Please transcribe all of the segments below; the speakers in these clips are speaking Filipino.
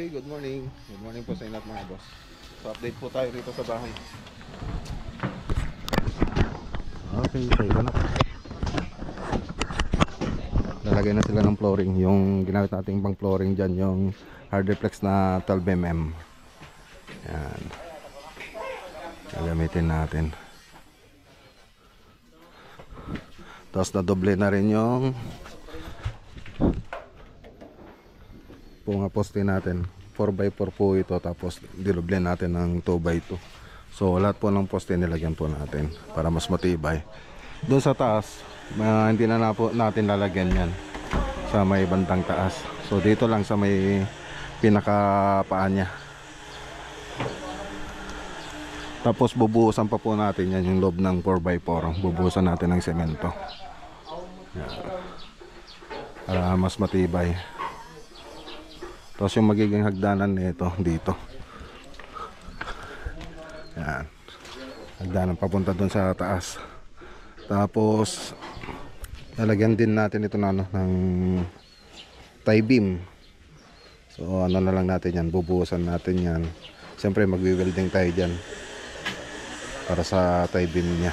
Okay, good morning. Good morning po sa inyo mga boss. So update po tayo dito sa bahay. Okay, tayo na. Lalagay na sila ng flooring. Yung ginamit nating pang flooring dyan, yung Hardflex na 12mm. Yan. Gagamitin natin. Tapos nadoble na rin yung mga poste natin. 4x4 po ito, tapos didoble natin ng 2x2. So lahat po ng poste nilagyan po natin para mas matibay. Doon sa taas, hindi na po natin lalagyan yan sa may bandang taas. So dito lang sa may pinakapaan niya. Tapos bubuhusan pa po natin yan yung loob ng 4x4. Bubuhusan natin ng semento. Yan. Para mas matibay. Tapos yung magiging hagdanan nito dito. Yan. Hagdanan papunta dun sa taas. Tapos lalagyan din natin ito na ng tie beam. So ano na lang natin yan, bubuhusan natin yan. Siyempre magwi-welding tayo dyan para sa tie beam nya.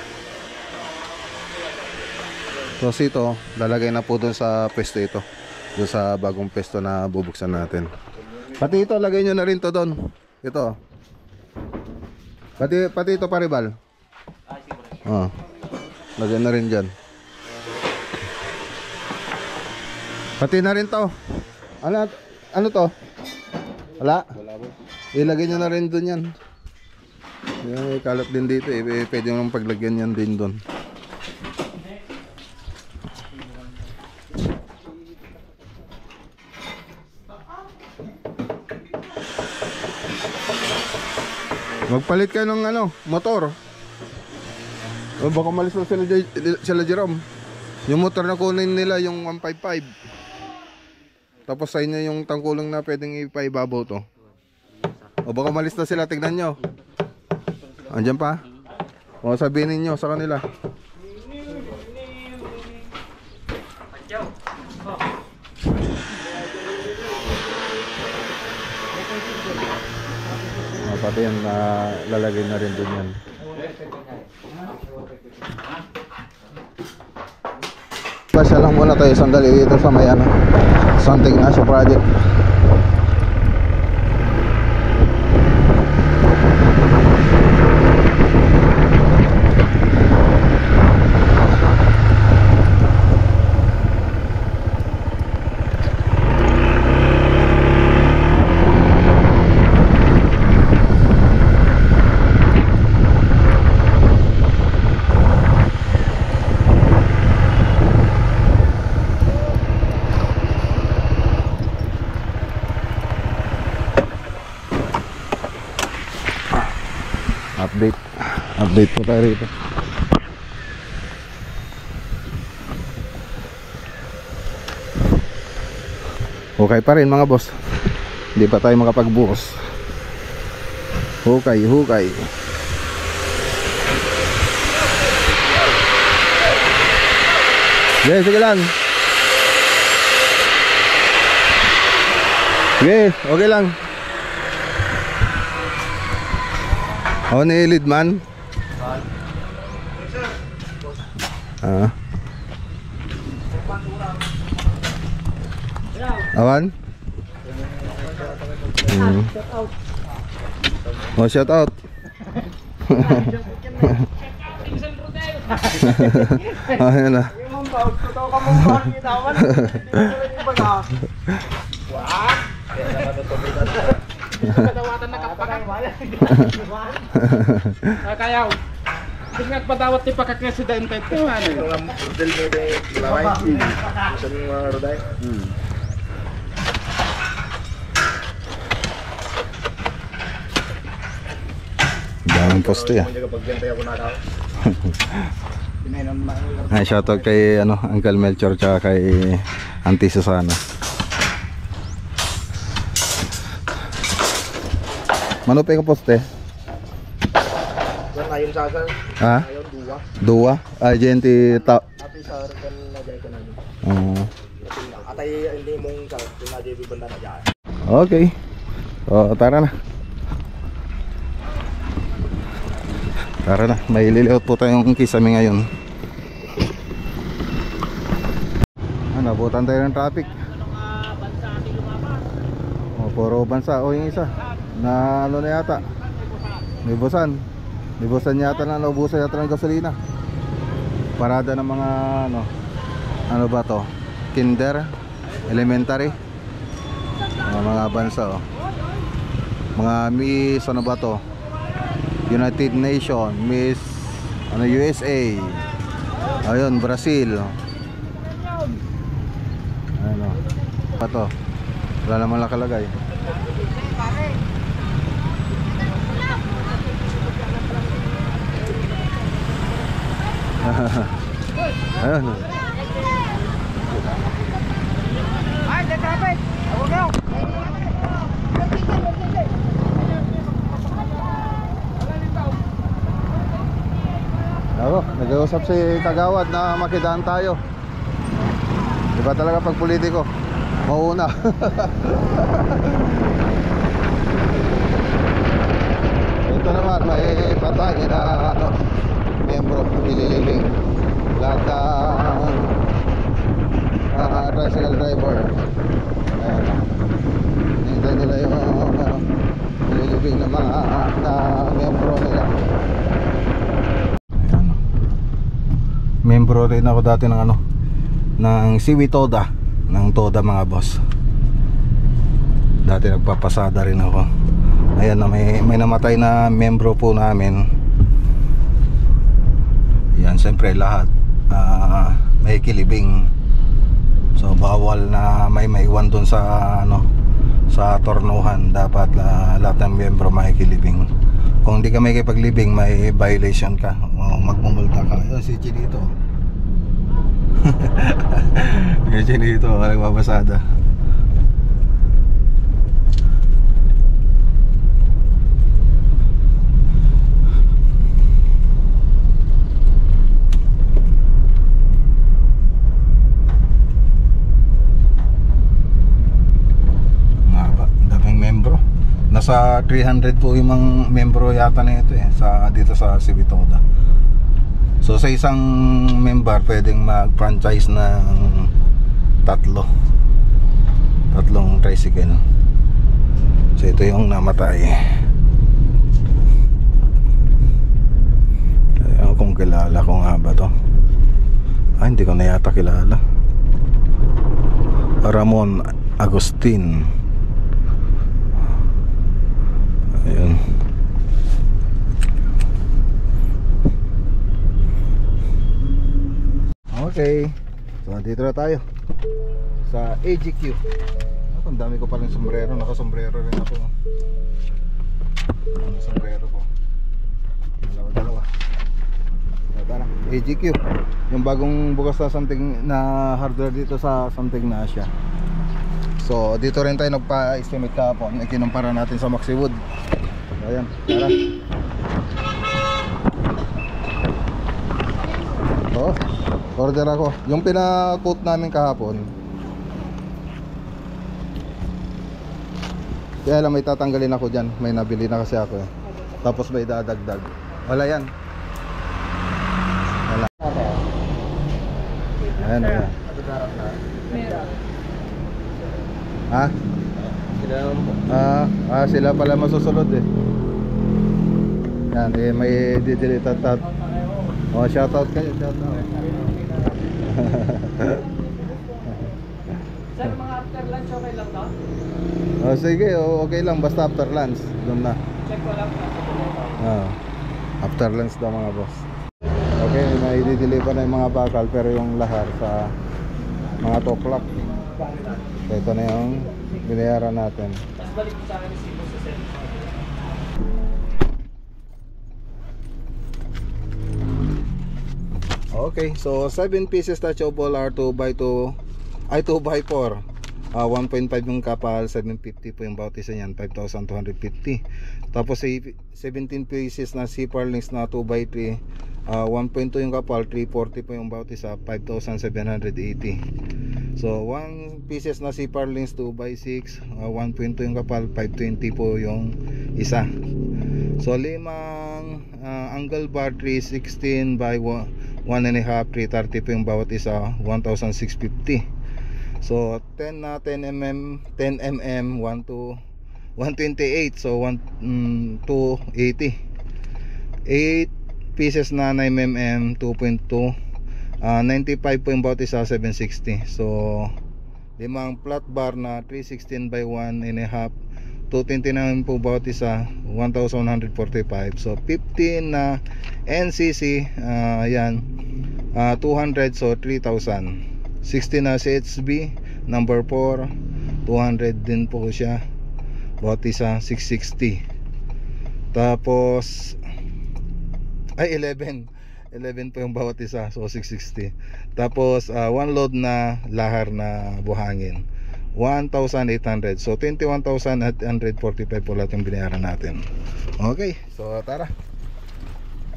Tapos ito lalagay na po dun sa pwesto ito, doon sa bagong pesto na bubuksan natin. Pati ito, lagay nyo na rin to doon. Ito. Pati ito paribal. Oh. Lagay na rin dyan. Pati na rin to. Ano to? Wala? Ilagay nyo na rin doon yan. Yung kalat din dito eh. Pwede nyo paglagyan yan din doon. Magpalit kayo ng motor. O baka malis na sila Jerome. Yung motor na kunin nila yung 155. Tapos sa inyo yung tangkulong na pwedeng ipaibabaw to. O baka malis na sila, tignan nyo. Andyan pa. O sabihin ninyo sa kanila. Pati yan lalagay na rin dun yan. Pasya lang muna tayo sandali dito sa may Santa Ignacio project. Update po tayo rito. Okay pa rin mga boss. Hindi pa tayo makapagbuhos. Hukay. Yeah, sige lang. Yeah, okay lang. Ako ni Lidman. Awan? Oh, shout out. Ayan na. Kakayaw. Ingat patawat ti pakakresidente ito. Ano? Del de laway. Sa mga roday. Daming poste ya. Ay, shoutout kay Uncle Melchor tsaka kay Auntie Susana. Manupay ka poste? Yan ayun sa akin. Ha? Ayun Dua? Ayan ti ta. Ati sa kan na jay ko na. Atay hindi mong sa na jay banda na jay. Okay. O, tara na. Tara na, may liliot po tayong kisame ngayon. Nabutan tayo ng traffic. O, puro bansa. O, yung isa na ano na yata, Nibusan yata na, naubusan yata ng gasolina. Parada ng mga ano ba to, kinder, elementary, mga bansa. Mga Miss ano ba to, United Nation, Miss USA, ayun, Brazil. Ano pa to, wala naman nakalagay. Ayun. Ay, traffic. Huwag kayo. Ako, nag-uusap si Kagawad na makidaan tayo. Diba talaga pag politiko, mauna. Ito naman, may patay na miyembro nililibing. Lahat ng tricycle driver. Ayan, hintay nila yung nililibing na mga miyembro nila. Membro rin ako dati ng ng Siwi Toda, ng Toda mga boss. Dati nagpapasada rin ako. Ayan na, may namatay na membro po namin. Yan, siyempre lahat may kilibing. So bawal na may maiwan dun sa sa tornuhan. Dapat lahat ng membro may kilibing. Kung hindi ka may kipaglibing, may violation ka o magmumulta ka. Ayun, si Chinito. Si Chinito, nagbabasada. Nasa 300 po yung mga membro yata na ito dito sa Siwi Toda. So sa isang member pwedeng mag-franchise ng tatlong tricycle. So ito yung namatay. Ayaw kung kilala ko nga ba to. Hindi ko na yata kilala. Ramon Agustin. Ayun. Okay. So dito na tayo sa AGQ. Ang dami ko palang sombrero. Naka-sombrero rin ako. Ang sombrero ko. Dalawa. Tara, AGQ. Yung bagong bukas na something na hardware dito sa something na Asia. So dito rin tayo nagpa-estimate kahapon. Kinumpara natin sa Maxiwood. Ayan, tara. Order ako. Yung pina-quote namin kahapon, kaya lang may tatanggalin ako dyan. May nabili na kasi ako Tapos may dadagdag. Wala yan. Wala. Ayan. Ha? Sila pala masusunod Yan, may didelete at shoutout kayo, shoutout. Sir, mga after lunch okay lang to? Sige, okay lang, basta after lunch doon na. Check ko lang. After lunch daw mga boss. Okay, may didelay pa na yung mga bakal, pero yung lahar sa mga 2 o'clock. So ito na yung binayaran natin. Tapos balik mo sa akin si Boss sa sir. Okay, so 7 pieces na chobol are 2x4. 1.5 yung kapal, 750 po yung bawat isa niyan, 5,250. Tapos 17 pieces na C-par links na 2x3, 1.2 yung kapal, 340 po yung bawat isa, 5,780. So 1 pieces na si Parlins 2x6, 1.2 yung kapal, 520 po yung isa. So 5 angle bar 316 by 1.5, 330 po yung bawat isa, 1,650. So 10 na 10mm 1 to 128, so 280. 8 pieces na 9mm 2.2, 95 po yung bawat isa, 760. So 5 flat bar na 316 by 1.5, 229 po bawat isa, 1,145. So 15 na NCC, ayan, 200, so 3,000. 16 na CHB number 4, 200 din po siya bawat isa, 660. Tapos ay 11 po yung bawat isa, so 660. Tapos 1 load na lahar na buhangin, 1,800. So 21,845 po lahat yung binayaran natin. Okay, so tara,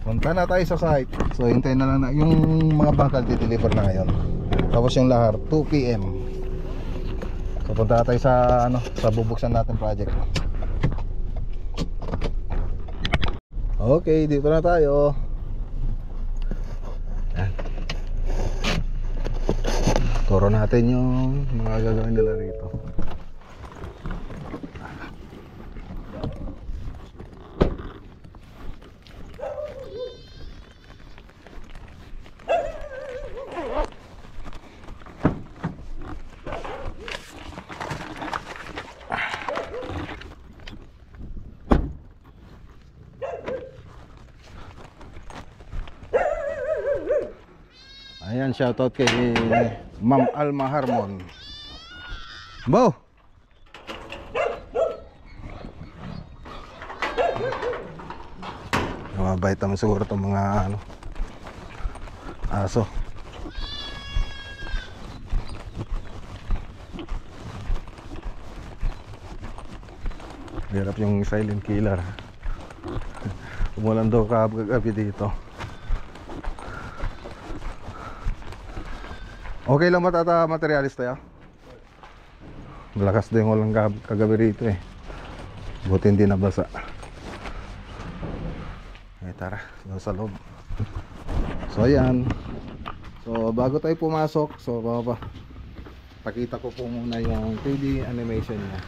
punta na tayo sa site. So hintayin na lang na yung mga bangkal di-deliver na ngayon. Tapos yung lahar 2 PM. So punta na tayo sa sa bubuksan natin project. Okay, dito na tayo. Turo natin yung mga gagawin nila rito. Ayan, shoutout kay Ma'am Alma Harmon. Bo! Mabait naman siguro itong mga aso. Hirap yung silent killer. Umulan daw kagabi dito. Okay lang ba materialis tayo? Malakas din walang kagabi rito eh. Buti hindi nabasa. Eh tara, sa loob. So ayan. So bago tayo pumasok, so pakita ko po muna yung 3D animation niya.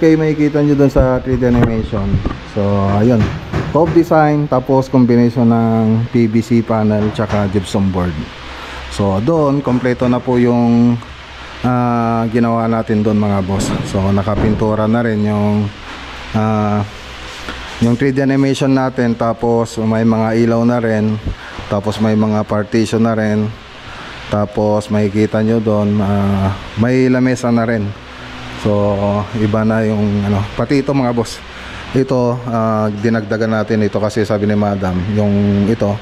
Okay, makikita nyo dun sa 3D animation. So, ayun, top design, tapos combination ng PVC panel tsaka gypsum board. So, doon, kompleto na po yung ginawa natin doon mga boss. So, nakapintura na rin yung 3D animation natin. Tapos, may mga ilaw na rin. Tapos, may mga partition na rin. Tapos, makikita nyo doon, may lamesa na rin. So iba na yung pati ito mga boss. Ito dinagdagan natin ito kasi sabi ni madam, yung ito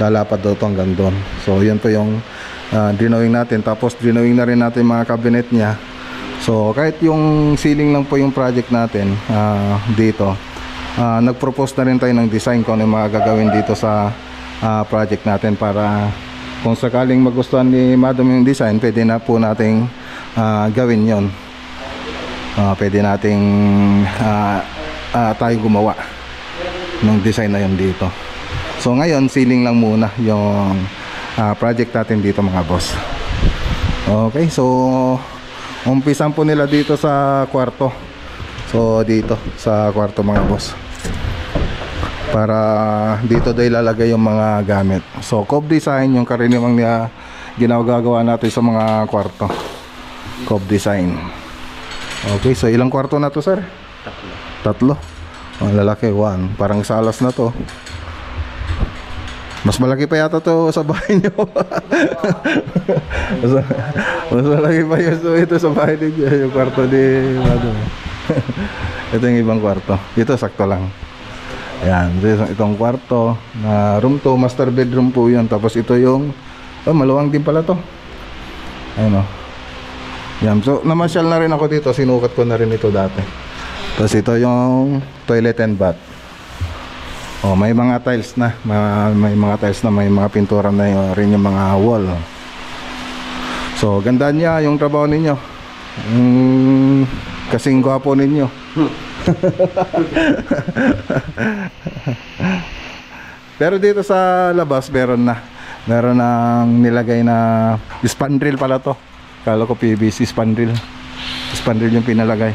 lalapad daw ito hanggang doon. So yun po yung drawing natin. Tapos drawing na rin natin mga cabinet niya. So kahit yung ceiling lang po yung project natin dito, nag-propose na rin tayo ng design kung ano yung mga gagawin dito sa project natin, para kung sakaling magustuhan ni Madam yung design, pwede na po nating gawin yon. Pwede nating tayo gumawa ng design na yon dito. So ngayon ceiling lang muna yung project natin dito mga boss. Okay, so umpisan po nila dito sa kwarto. So dito sa kwarto mga boss, para dito daw ilalagay yung mga gamit. So cove design yung karaniwang ginagawa natin sa mga kwarto, cove design. Okay, so ilang kwarto na to sir? Tatlo. Ang lalaki, 1. Parang salas na to. Mas malaki pa yata to sa bahay nyo. mas malaki pa ito sa bahay ninyo, yung kwarto ni Madam. Ito yung ibang kwarto. Ito sakto lang. Ayan, itong kwarto na room to, master bedroom po yun. Tapos ito yung maluwang din pala to. Ayun o. Yan, so namasyal na rin ako dito. Sinukat ko na rin ito dati. Tapos ito yung toilet and bath. May mga tiles na. May mga tiles na, may mga pintura na rin yung mga wall. So ganda niya yung trabaho ninyo. Kasing gwapo ninyo. Pero dito sa labas meron nang nilagay na spandrel pala to. Kala ko PVC spandrel yung pinalagay.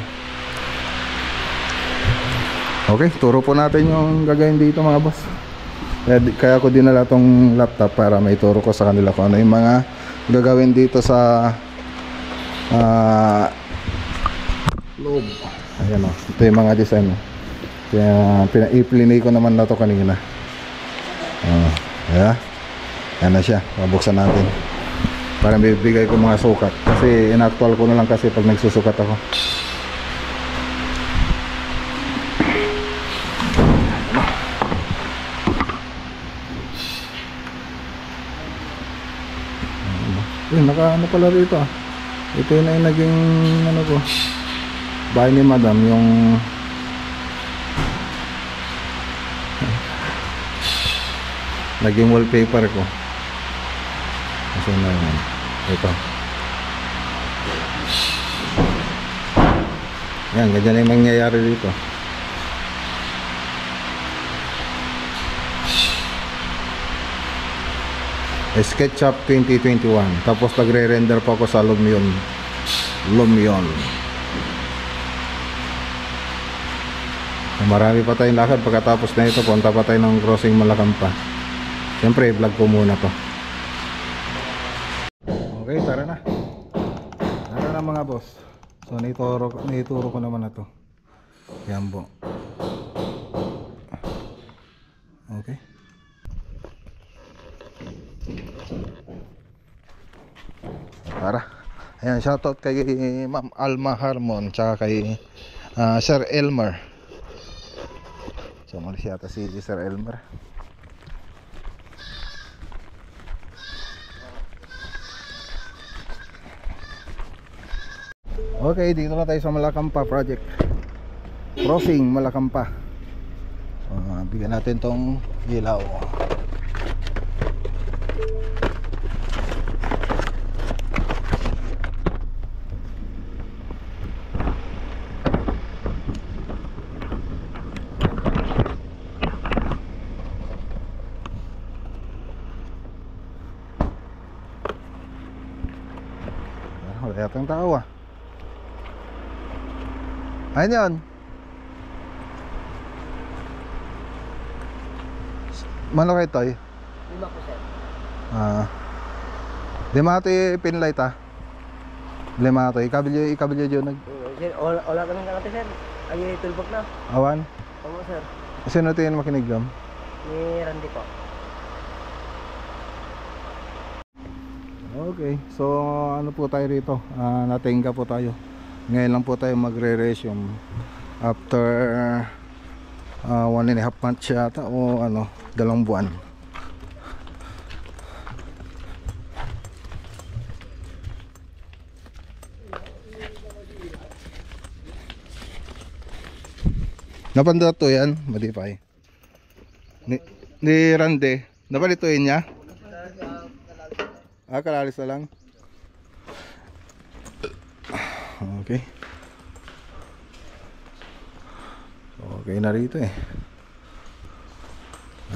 Okay, turo po natin yung gagawin dito mga boss. Kaya ko dinala tong laptop para may turo ko sa kanila kung ano yung mga gagawin dito sa loob. Ayan o, ito yung mga design. Kaya pinay ko naman na to kanina. Ayan. Ayan na siya, mabuksan natin para bibigay ko mga sukat, kasi in-actual ko na lang kasi pag nagsusukat ako. Naka pala rito. Ito yun ay naging ko, bahay ni Madam, yung naging wallpaper ko. Kasi na yun. Ito. Yan, ganyan yung mangyayari dito. SketchUp 2021. Tapos nagre-render pa ako sa Lumion. Marami pa tayong lakad. Pagkatapos na ito, punta pa tayo ng crossing Malacampa. Siyempre, vlog ko muna to. Okay, tara na. Tara na mga boss. So, naituro ko naman na to. Yan po. Okay. Tara. Ayan, shoutout kay Ma'am Alma Harmon tsaka kay Sir Elmer. So, malis yata si Sir Elmer. Okay, dito na tayo sa Malacampa project. Crossing Malacampa. Bigyan natin tong ilaw. Wala yatang tao ah. Ayun yun. Mano kayo toy? 5%. Limati pinlight ah. Limati. Ikabilyo dyan. Sir, wala kami kakati sir. Ay, tulbog na. Awan? Oo sir. Sino tayo makinig dyan? Ni Randy po. Okay, so ano po tayo rito? Natingga po tayo. Ngayon lang po tayo magre-resume after 1.5 months yata o 2 buwan. Napanda to yan, modify. Ni Rande, napalituin niya? Kalalis na lang. Okay. Okay na rito eh.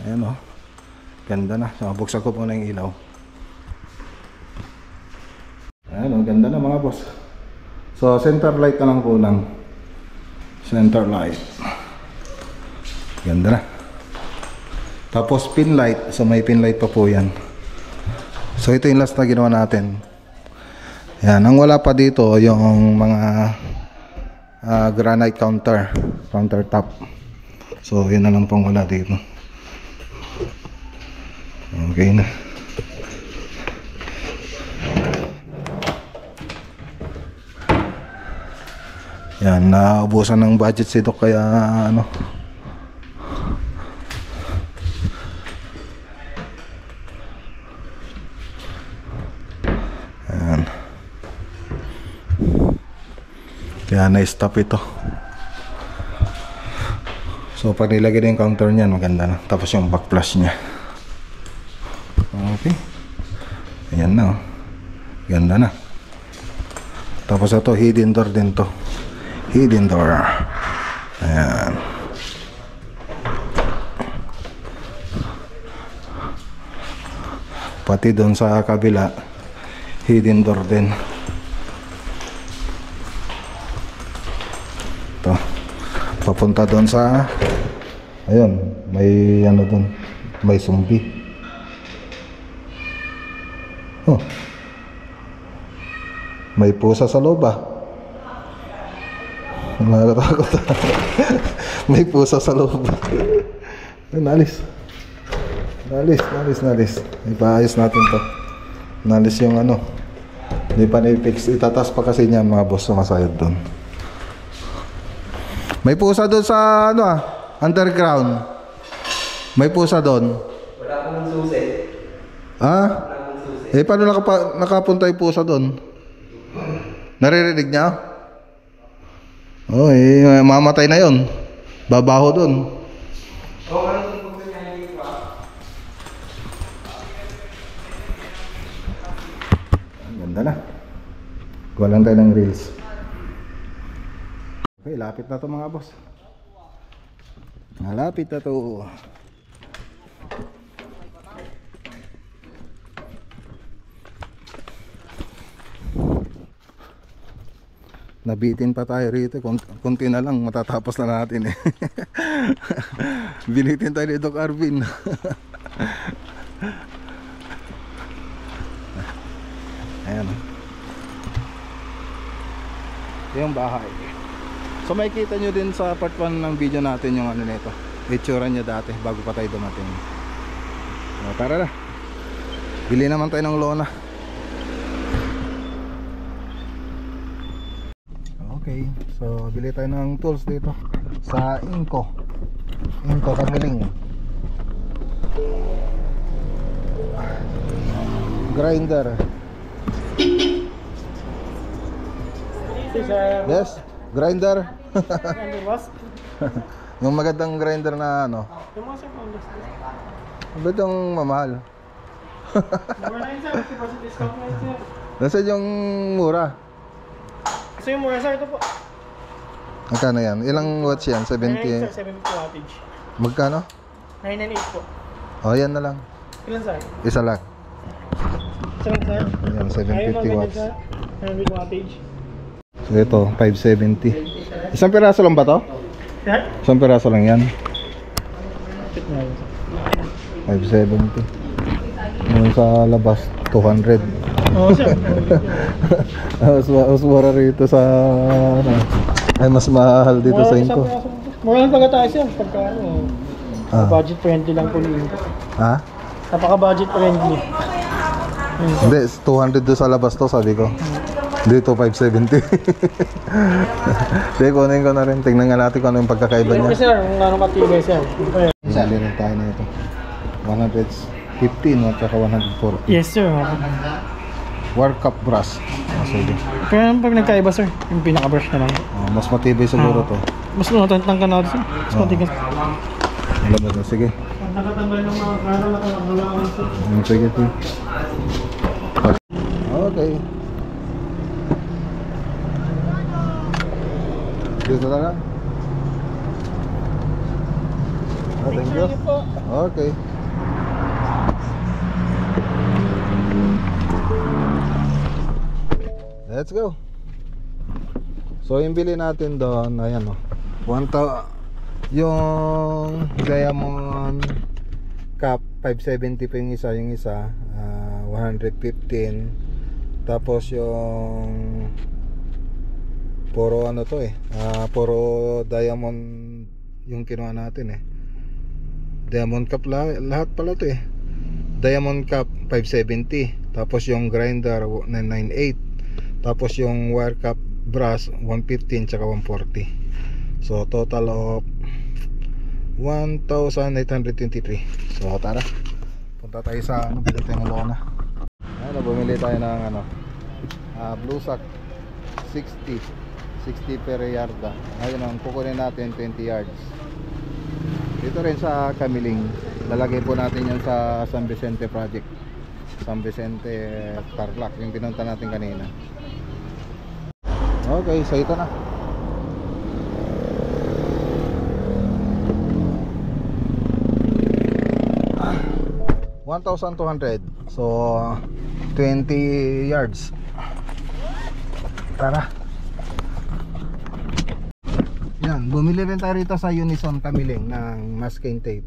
Ayan o. Ganda na. So, buksan ko muna yung ilaw. Ayan o, ganda na mga boss. So, center light na lang kulang. Center light. Ganda na. Tapos pin light. So, may pin light pa po yan. So, ito yung last na ginawa natin. Ayan. Ang wala pa dito, yung mga granite countertop. So, yun na lang pong wala dito. Okay na. Yan, naubusan ng budget si Doc kaya ano. Yan. Kaya na-stop ito. So pag nilagay na yung counter niya, maganda na. Tapos yung backflash niya. Okay. Ayan na oh. Ganda na. Tapos ito, hidden door din to. Hidden door. Ayan. Pati doon sa kabila, hidden door din. Ito. Papunta doon sa, ayun, may ano doon, may zombie. Oh. May pusa sa loob ah. Nakakatakot. May pusa sa loob. Nalis. Ipaayos natin to. Nalis yung ano. Hindi pa na-fix. Itatas pa kasi niya mga boss sa masayad doon. May pusa doon sa ano ah, underground. May pusa doon. Wala akong susi. Ah? Eh, paano nakapunta yung pusa doon? Naririnig niya? Oh, eh, mamatay na yon. Babaho doon. Ganda na. Gawa lang tayo ng reels. Okay, lapit na to mga boss. Malapit na to. Nabitin pa tayo rito. Kunti na lang matatapos na natin eh. Binitin tayo ni Doc Arvin. Ayan. Ito yung bahay. So makikita nyo din sa part 1 ng video natin yung ano nito. Itsura niya dati bago pa tayo dumating. O, tara na. Bili naman tayo ng lona. Okay, so bili tayo ng tools dito sa Inco Kamiling. Grinder. Yes, grinder. Yung magandang grinder na ano. Ba't yung mamahal? Nasa yung mura. So yung mura sir, ito po. Magkano yan? Ilang watts yan? 70? 70 wattage. Magkano? 998 po. O, yan na lang. Ilan sir? Isa lang. Isa lang sir? Yan, 750 watts. 900 wattage. So ito, 570. Isang piraso lang ba to? Sir? Isang piraso lang yan. Fit na yun. 570. Yung sa labas, 200. Oo sir. Mas mura rito sa ano. Ay, mas mahal dito sa Inco. Mura lang talaga tayo sir. Pagka ano, budget friendly lang po ni Inco. Ha? Napaka budget friendly. Hindi, 200 doon sa labas to, sabi ko. Dito 570. Hindi, kunin ko na rin. Tingnan nga natin kung ano yung pagkakaiba niya. Siyempre sir, kung ano matibay sir. Sali rin tayo na ito. 115 at saka 140. Yes sir. Wire cup brass. Sige. Kaya pag nagkaiba sir, yung pinaka-brush na lang. Mas matibay siguro to. Mas natantang ka na sir. Mas matigas. Malabas na. Sige. Nakatambay ng mga karo na kalakawan sir. Sige. Okay. Dito na lang. Thank you. Okay. Let's go. So yung bili natin doon, ayan o. Yung Diamond Cup 570 pa yung isa, 115. Tapos yung puro ano to puro diamond yung kinuha natin Diamond Cup lahat pala to Diamond Cup 570, tapos yung grinder 998, tapos yung wire cup brass 115 tsaka 140. So total of 1,823. So tara, punta tayo sa bili tayo ng lona. Bumili tayo ng blue sack 60 per yarda. Ayun ang kukunin natin 20 yards. Dito rin sa Camiling, lalagay po natin yan sa San Vicente project, San Vicente Tarlac, yung pinunta natin kanina. Okay, so ito na. $1,200. So 20 yards. Tara. Yan, bumili rin tayo rito sa Unison Camiling ng masking tape.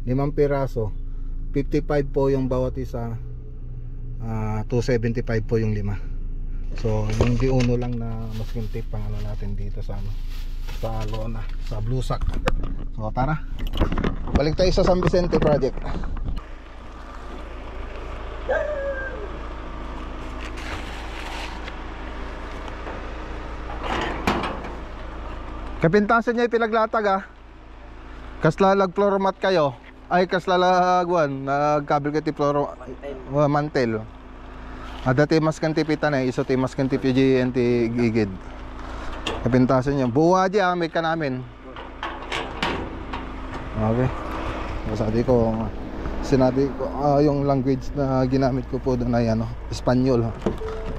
5 piraso. 55 po yung bawat isa. 275 po yung 5. So yung di-uno lang na masking tape pang ano natin dito sa lona, sa blue sack. So tara, balik tayo sa San Vicente project. Kapintasan niya pinaglatag kaslalag floor mat kayo. Ay kaslalagwan nagkabel kiti floor mantel. Dati mas kan tipitan iso ti mas kan tipi GNT gigid. Kapintasan niya buwa di may ka namin. Okay. Sinabi ko yung language na ginamit ko po doon ay Espanyol.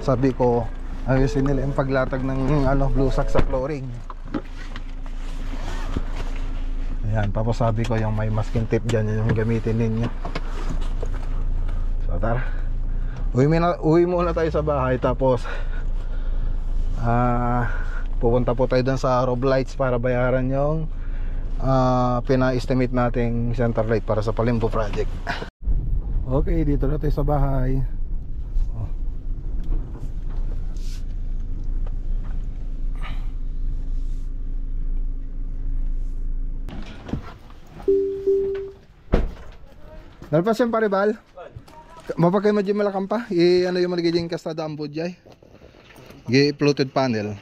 Sabi ko ayusin nila yung paglatag ng blue sack sa flooring. Ayan, tapos sabi ko yung may masking tape dyan yung gamitin ninyo. So tara, uwi muna tayo sa bahay. Tapos pupunta po tayo dun sa Rob Lights para bayaran yung pina-estimate nating center light para sa Palimbo project. Okay, dito na tayo sa bahay. Nalpas yung paribal? Mapagkay mo dyan malakam pa? Yung magiging kastada ang budjay? I-floated panel.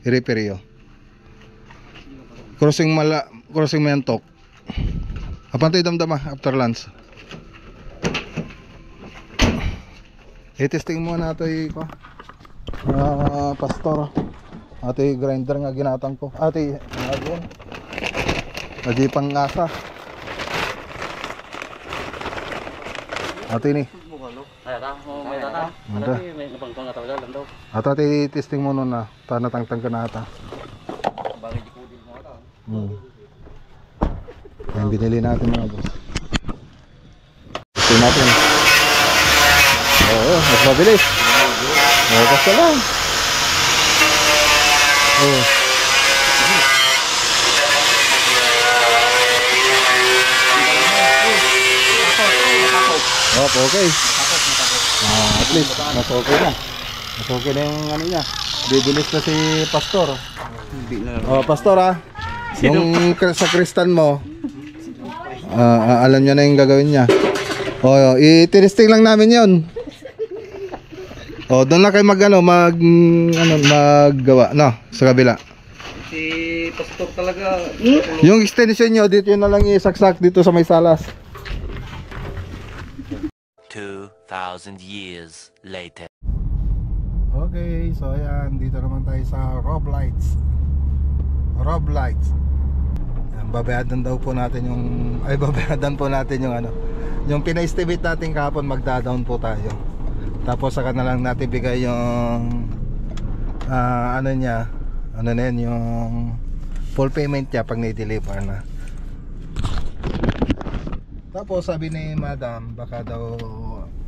I-repair yun. Crossing mo yung tok. Apantay damdama after lunch. I-testing mo na ito pastor. Ito grinder nga ginatang ko. Ito yung pang-asa. Ito ini. Ito testing mo nun na. Tanatangtang ka na ata. Yan binili natin mga boss. Ito natin. Oo, mas mabilis. Oo, basta lang. Oo. Okay. At least, mas okay na. Mas okay na yung niya. Bibilis na si Pastor. Pastor yung sa kristan mo, alam niya na yung gagawin niya. I-testing lang namin yon. Doon na kayo maggawa, sa kabila. Si Pastor talaga. Yung extension nyo, dito yun na lang isaksak dito sa may salas. 2,000 years later. Okay, so ayan, dito naman tayo sa Rob Lights. Rob Lights. Ayan, babayadan daw po natin yung babayadan po natin yung ano, yung pina-estimate natin kahapon, magda-down po tayo. Tapos saka na lang natin bigay yung ano niya, ano na yun, yung full payment niya pag na-deliver na. Tapos sabi ni madam, baka daw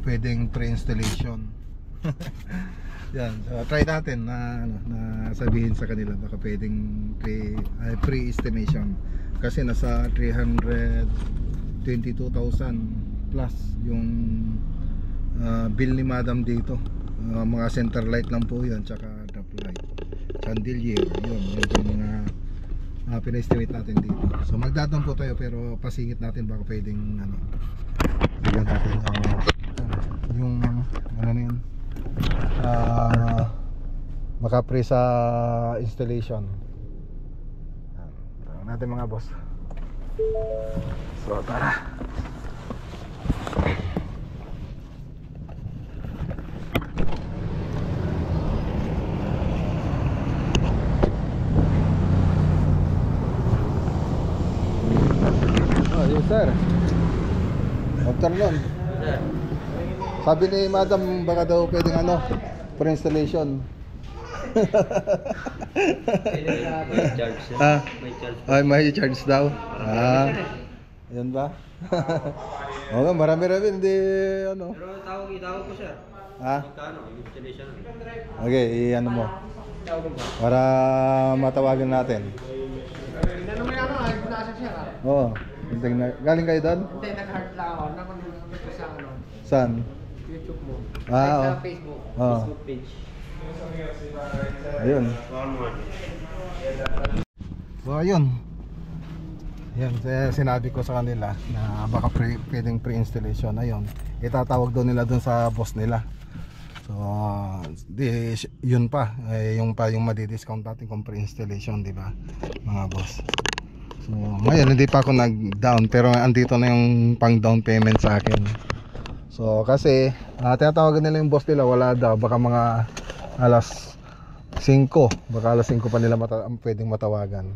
pwedeng pre-installation. Yan, so try natin na ano, na sabihin sa kanila baka pwedeng pre-estimation kasi nasa 322,000 plus yung bill ni madam dito. Mga center light lang po yun, tsaka drop light, chandelier, yun yung mga pina-estimate natin dito. So magdadon po tayo pero pasingit natin baka pwedeng ano, bigyan natin yung ano na yun, maka-pre sa installation. Tawag natin mga boss. So tara. Yes sir. Afternoon. Sir. Sabi ni madam baka daw pwedeng ano, pre-installation. May charge sir. May charge. Ay, may charge daw. Yan ba? Oo, marami-rami hindi ano. Pero itawag ko sir. Magkano? Installation. Okay, i-ano mo. Para matawagan natin. Ano mo yan, nasa siya ka? Oo. Galing kayo doon? Hindi, nag-heart lang ako. Nakunod ko sa ano, Saan? YouTube mo. Sa Facebook. Oo. Facebook page. Ayun. So ayun. Yan, sinabi ko sa kanila na baka pwedeng pre-installation. Ayun, itatawag doon nila doon sa boss nila. So yun pa, yung madi-discount natin kung pre-installation, di ba mga boss? So ngayon hindi pa ako nag-down pero andito na yung pang down payment sa akin. So kasi tinatawagan nila yung boss nila, wala daw, baka mga alas 5, baka alas 5 pa nila pwedeng matawagan.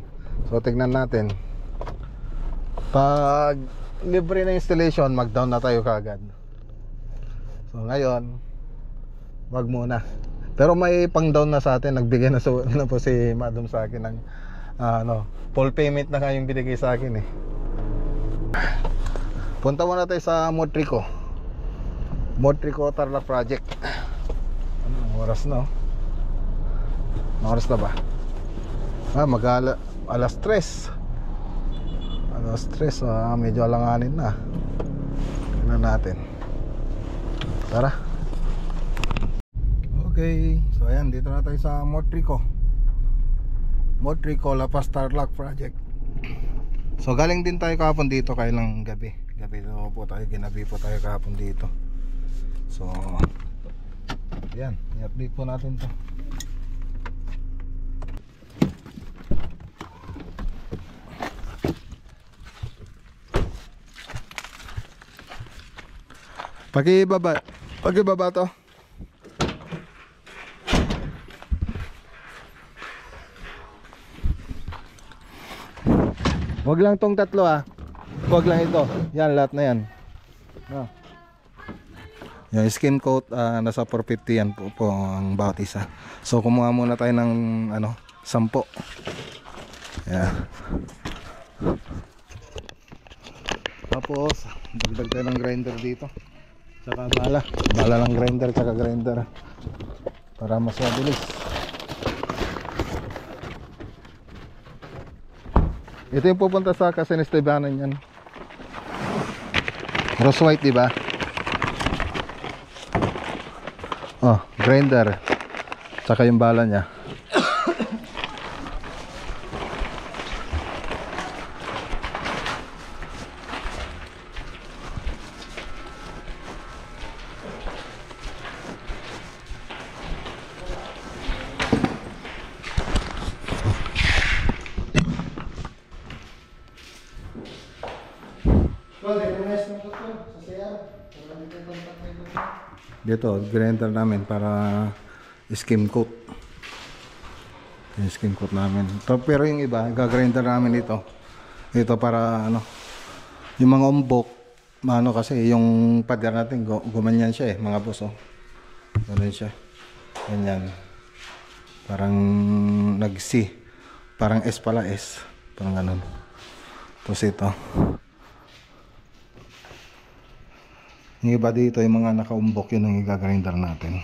So tignan natin. Pag libre na installation, mag-down na tayo kagad. So ngayon, wag muna. Pero may pang-down na sa atin, nagbigay na po si madam sa akin ng full payment na nga yung binigay sa akin eh. Punta muna tayo sa Motrico Tarlac Project. Anong oras na? Anong oras na ba? Alas 3. Medyo alanganin na. Tignan natin. Tara. Okay, so ayan, dito na tayo sa Motrico La Paz Tarlac Project. So galing din tayo kahapon dito, kailang gabi po tayo, ginabi po tayo kahapon dito. So ayan, i-update po natin to. Pakibaba to. Wag lang tong tatlo Wag lang ito. Yan, lahat na yan. Yung skim coat, nasa 450 yan po ang bawat isa. So kumuha muna tayo ng 10. Yan. Tapos dagdag tayo ng grinder dito. Tsaka bala ng grinder, tsaka grinder para mas mabilis. Ito yung pupunta sa Casenes Tebanan yan. Rose white, di ba? Oh, grinder. Tsaka yung bala niya. Dito, grinder namin para skim coat. Yung skim coat namin. Pero yung iba, gagrinder namin ito. Ito para ano, yung mga umbok, ano kasi yung pader natin, gumanyan siya mga boss, oh. Ganun siya. Ganyan. Parang nag-C. Parang S pala, S. Parang ganun. Tapos ito. Yung iba dito, yung mga nakaumbok, yun ang i-grinder natin.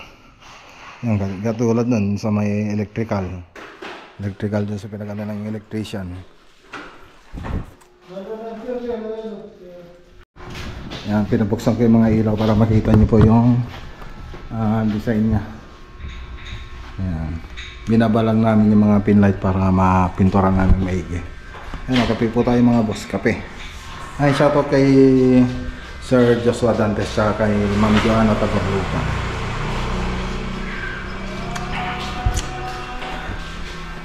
Yung katulad nun sa may electrical. Electrical dun sa pinagana ng electrician. Yan, pinabuksan ko yung mga ilaw para makita nyo po yung design nya. Yan. Binabalang namin yung mga pin light para mapintura namin maigi. Yan, kape po tayo mga boss, kape. Ay, shoutout kay Sir Joshua Dantes at kay Ma'am Joanna Tagarlupa.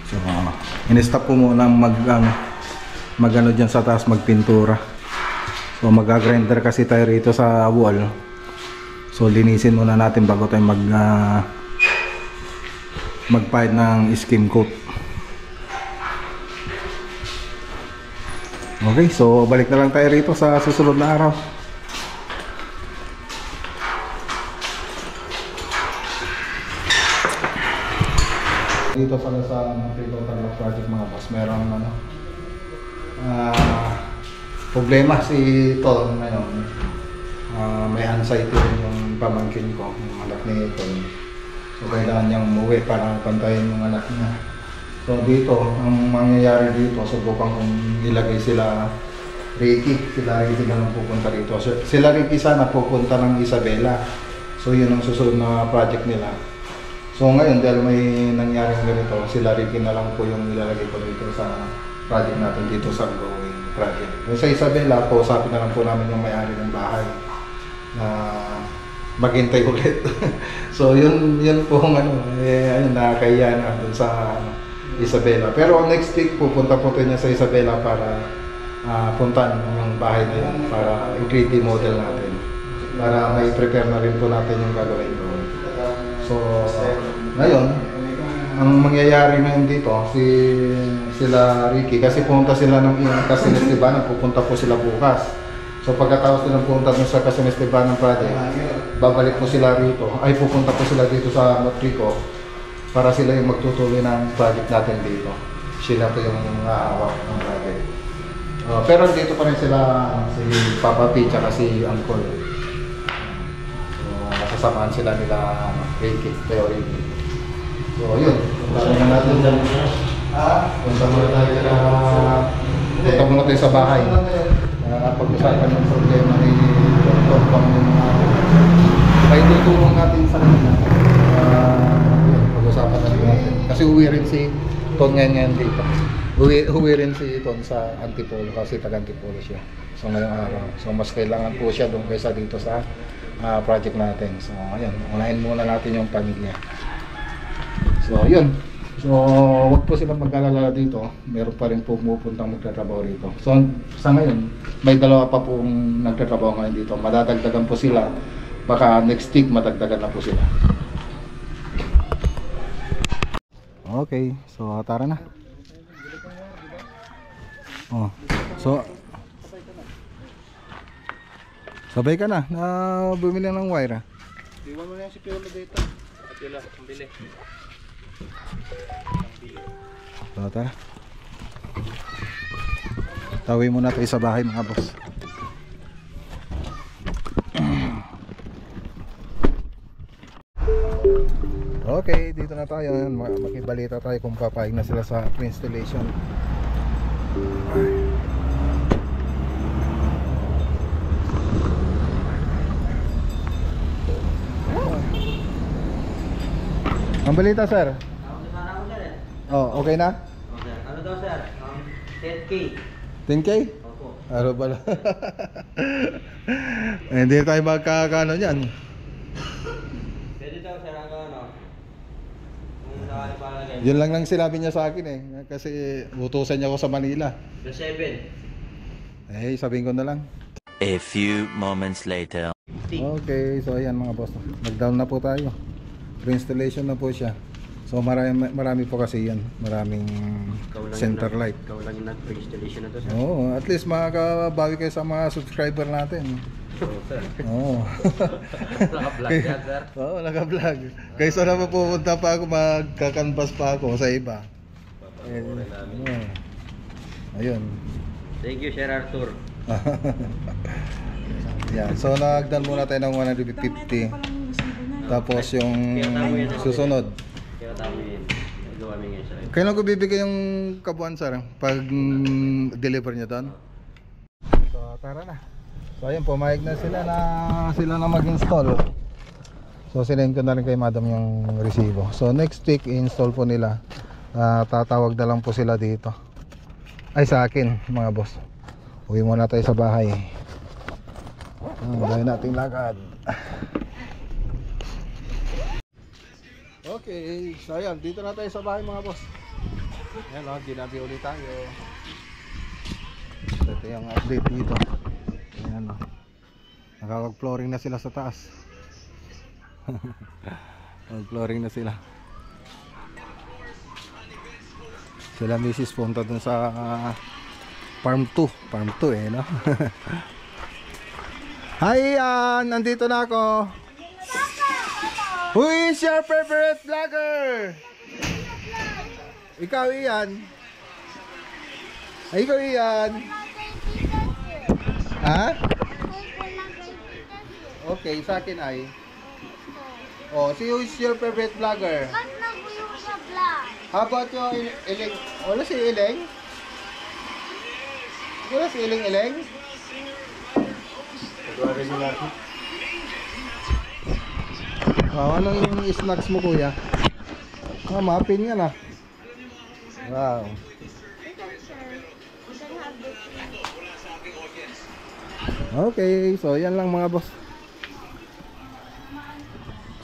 So, in-stop ko muna mag-ano dyan sa taas, magpintura. So, mag-grinder kasi tayo rito sa wall. So, linisin muna natin bago tayo mag-pahid ng skim coat. Okay, so balik na lang tayo rito sa susunod na araw. Dito pala sa Total Project mga boss, meron problema si Ton ngayon. May anxiety rin yung pamangkin ko, yung anak ni Ton. So kailangan niyang umuwi para pantayin yung anak niya. So dito, ang mangyayari dito, subukan kong ilagay sila Ricky. Sila Ricky lang pupunta dito. Sila Ricky sana pupunta ng Isabela. So yun ang susunod na project nila. So ngayon, dahil may nangyaring ganito, sila Ricky na lang po yung nilalagay ko dito sa project natin dito sa ongoing project. Sa Isabela, kausapin na lang po namin yung may-ari ng bahay na maghintay ulit. So yun po ang ayun, nakakahiya na dun sa Isabela. Pero next week pupunta po tayo sa Isabela para puntan yung bahay na yun para i-3D model natin. Para may prepare na rin po natin yung gagawin doon. So ngayon, ang mangyayari ngayon dito, sila Ricky, kasi pumunta sila ng Casimes Libanan, pupunta po sila bukas. So pagkatapos nilang pumunta sa Casimes Libanan project, babalik po sila rito, ay pupunta po sila dito sa Motrico para sila yung magtutuloy ng project natin dito. Sila po yung hawak ng project. Pero dito pa rin sila, si Papa P tsaka si Uncle. So kasamahan sila nila Ricky, Teo Ricky. So yun, punta na natin dyan. Punta muna tayo sa bahay. Pag-usapan ng problema ni Dr. Pang yung may tutulong natin sa kanila. Pag-usapan natin. Kasi uwi rin si Ton ngayon dito. Uwi rin si Ton sa Antipolo kasi taga-Antipolo siya. So ngayong araw. So mas kailangan po siya doon kaysa dito sa project natin. So ayun, unahin muna natin yung pamilya. So yun. So wag po silang mag-alala dito. Meron pa rin po pumupuntang magtatrabaho rito. So sa ngayon, may dalawa pa pong nagtatrabaho ngayon dito. Madadagdagan po sila. Baka next week madagdagan na po sila. Okay, so tara na. So sabay ka na bumili ng wire. Iwan mo na yung si Piolo dito. At Piolo, pambili. So tara. Tawi muna tayo sa bahay mga boss. Okay, dito na tayo. Makibalita tayo kung papayag na sila sa installation. Ang balita, sir? Oh, okay na? Ano daw sir? 10K. 10K? Opo. Ano pala? Hindi tayo magkakano dyan. Pwede daw sir ang ano? Kung sakali palagay. Yun lang sinabi niya sa akin eh. Kasi utusan niya ako sa Manila. The 7. Eh, sabihin ko na lang. A few moments later. Okay, so ayan mga boss. Nag-down na po tayo. Pre-installation na po siya. So marami po kasi yan. Maraming center light. Ikaw lang yung nag-pre-installation na to, sir. Oo, at least makakabawi kayo sa mga subscriber natin. Oo, sir. Oo. Naka-vlog yan, sir. Oo, naka-vlog. Kaysa na pupunta pa ako, magkakanvas pa ako sa iba. Papanoorin namin. Oo. Ayun. Thank you, Sir Arthur. Yan. So nagdal muna tayo ng 150. Tapos yung susunod. Kaya tama yun. Nagawa namin ngayon, sir. Kailan ko bibigay yung kabuuan, sir? Pag deliver niya doon? So tara na. So ayun, pumayag na sila na mag-install. So sinend ko na rin kay madam yung resibo. So next week i-install po nila. Tatawag na lang po sila dito. Ay, sa akin mga boss. Uwi muna tayo sa bahay. Dahil nating lakad. Okay, so ayan, dito na tayo sa bahay mga boss. Ayan o, ginabi ulit tayo. Ito yung update dito. Ayan o, nakawag-flooring na sila sa taas. Mag-flooring na sila. Sila misis punta dun sa farm 2 no. Hi Ian, nandito na ako. Who is your favorite vlogger? Ikaw Ian. Ay, ikaw Ian. Ha? Okay, sa akin ay. Oh, si who is your favorite vlogger? How about yung Iling? Wala si Iling? Wala si Iling? Anong yung snacks mo kuya? Muffin nga na. Wow. Okay, so yan lang mga boss.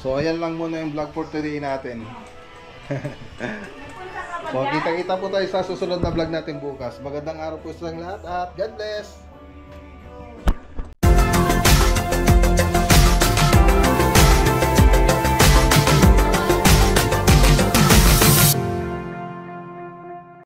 So ayan lang muna yung vlog for today natin. So kita-kita po tayo sa susunod na vlog natin bukas. Magandang araw po sa lahat at God bless.